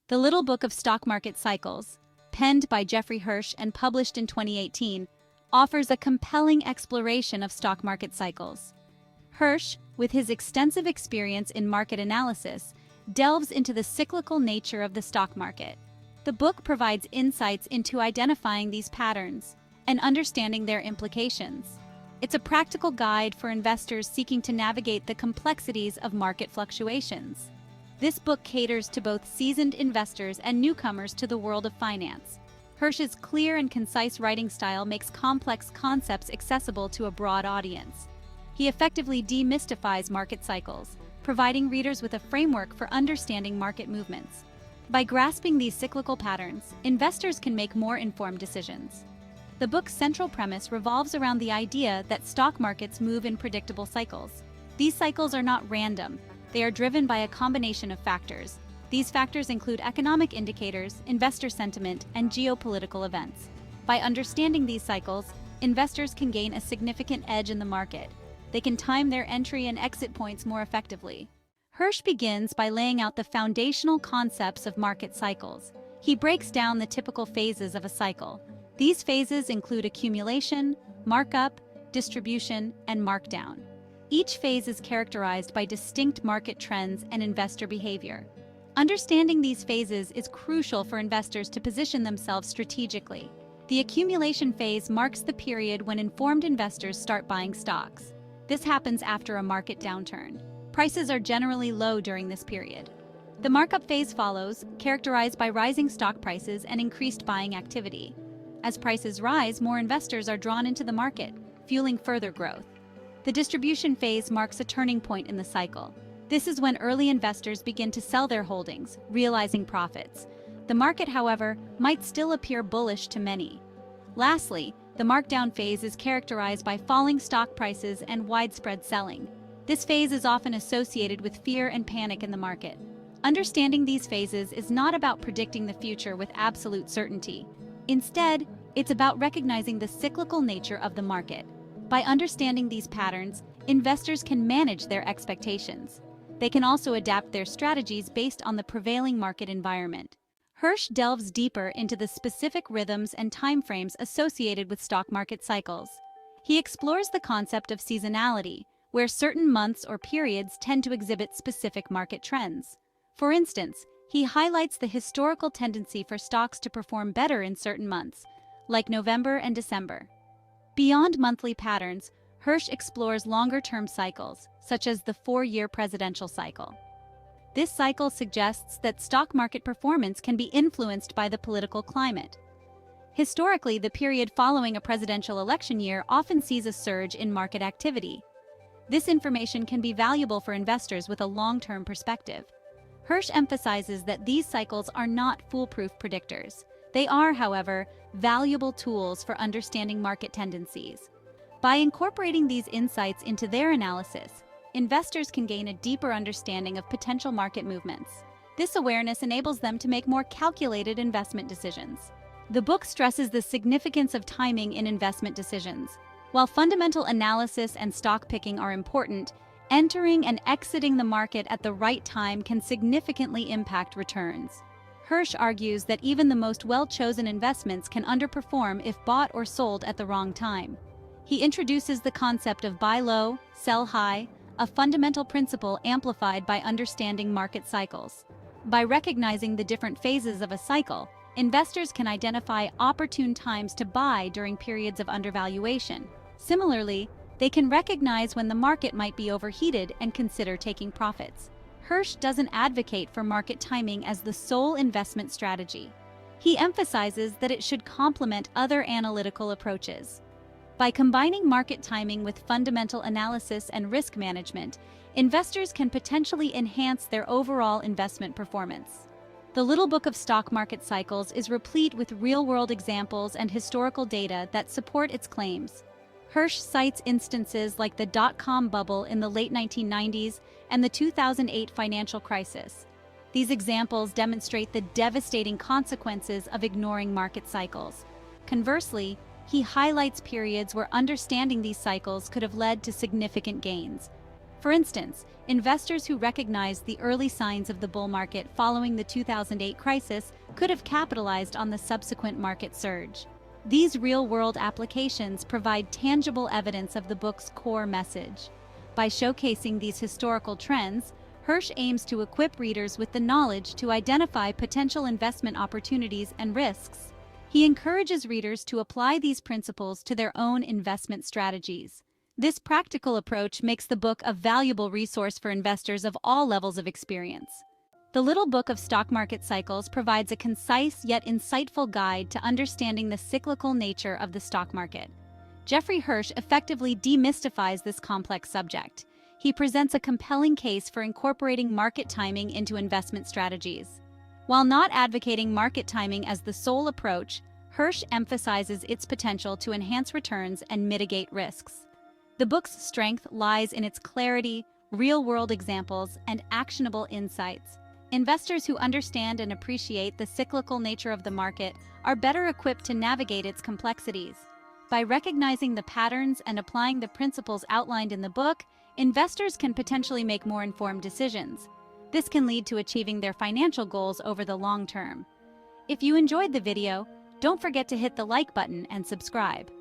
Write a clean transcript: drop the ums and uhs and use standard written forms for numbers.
The Little Book of Stock Market Cycles, penned by Jeffrey Hirsch and published in 2018, offers a compelling exploration of stock market cycles. Hirsch, with his extensive experience in market analysis, delves into the cyclical nature of the stock market. The book provides insights into identifying these patterns and understanding their implications. It's a practical guide for investors seeking to navigate the complexities of market fluctuations. This book caters to both seasoned investors and newcomers to the world of finance. Hirsch's clear and concise writing style makes complex concepts accessible to a broad audience. He effectively demystifies market cycles, providing readers with a framework for understanding market movements. By grasping these cyclical patterns, investors can make more informed decisions. The book's central premise revolves around the idea that stock markets move in predictable cycles. These cycles are not random. They are driven by a combination of factors. These factors include economic indicators, investor sentiment, and geopolitical events. By understanding these cycles, investors can gain a significant edge in the market. They can time their entry and exit points more effectively. Hirsch begins by laying out the foundational concepts of market cycles. He breaks down the typical phases of a cycle. These phases include accumulation, markup, distribution, and markdown. Each phase is characterized by distinct market trends and investor behavior. Understanding these phases is crucial for investors to position themselves strategically. The accumulation phase marks the period when informed investors start buying stocks. This happens after a market downturn. Prices are generally low during this period. The markup phase follows, characterized by rising stock prices and increased buying activity. As prices rise, more investors are drawn into the market, fueling further growth. The distribution phase marks a turning point in the cycle. This is when early investors begin to sell their holdings, realizing profits. The market, however, might still appear bullish to many. Lastly, the markdown phase is characterized by falling stock prices and widespread selling. This phase is often associated with fear and panic in the market. Understanding these phases is not about predicting the future with absolute certainty. Instead, it's about recognizing the cyclical nature of the market. By understanding these patterns, investors can manage their expectations. They can also adapt their strategies based on the prevailing market environment. Hirsch delves deeper into the specific rhythms and timeframes associated with stock market cycles. He explores the concept of seasonality, where certain months or periods tend to exhibit specific market trends. For instance, he highlights the historical tendency for stocks to perform better in certain months, like November and December. Beyond monthly patterns, Hirsch explores longer-term cycles, such as the 4-year presidential cycle. This cycle suggests that stock market performance can be influenced by the political climate. Historically, the period following a presidential election year often sees a surge in market activity. This information can be valuable for investors with a long-term perspective. Hirsch emphasizes that these cycles are not foolproof predictors. They are, however, valuable tools for understanding market tendencies. By incorporating these insights into their analysis, investors can gain a deeper understanding of potential market movements. This awareness enables them to make more calculated investment decisions. The book stresses the significance of timing in investment decisions. While fundamental analysis and stock picking are important, entering and exiting the market at the right time can significantly impact returns. Hirsch argues that even the most well-chosen investments can underperform if bought or sold at the wrong time. He introduces the concept of buy low, sell high, a fundamental principle amplified by understanding market cycles. By recognizing the different phases of a cycle, investors can identify opportune times to buy during periods of undervaluation. Similarly, they can recognize when the market might be overheated and consider taking profits. Hirsch doesn't advocate for market timing as the sole investment strategy. He emphasizes that it should complement other analytical approaches. By combining market timing with fundamental analysis and risk management, investors can potentially enhance their overall investment performance. The Little Book of Stock Market Cycles is replete with real-world examples and historical data that support its claims. Hirsch cites instances like the dot-com bubble in the late 1990s and the 2008 financial crisis. These examples demonstrate the devastating consequences of ignoring market cycles. Conversely, he highlights periods where understanding these cycles could have led to significant gains. For instance, investors who recognized the early signs of the bull market following the 2008 crisis could have capitalized on the subsequent market surge. These real-world applications provide tangible evidence of the book's core message. By showcasing these historical trends, Hirsch aims to equip readers with the knowledge to identify potential investment opportunities and risks. He encourages readers to apply these principles to their own investment strategies. This practical approach makes the book a valuable resource for investors of all levels of experience. The Little Book of Stock Market Cycles provides a concise yet insightful guide to understanding the cyclical nature of the stock market. Jeffrey Hirsch effectively demystifies this complex subject. He presents a compelling case for incorporating market timing into investment strategies. While not advocating market timing as the sole approach, Hirsch emphasizes its potential to enhance returns and mitigate risks. The book's strength lies in its clarity, real-world examples, and actionable insights. Investors who understand and appreciate the cyclical nature of the market are better equipped to navigate its complexities. By recognizing the patterns and applying the principles outlined in the book, investors can potentially make more informed decisions. This can lead to achieving their financial goals over the long term. If you enjoyed the video, don't forget to hit the like button and subscribe.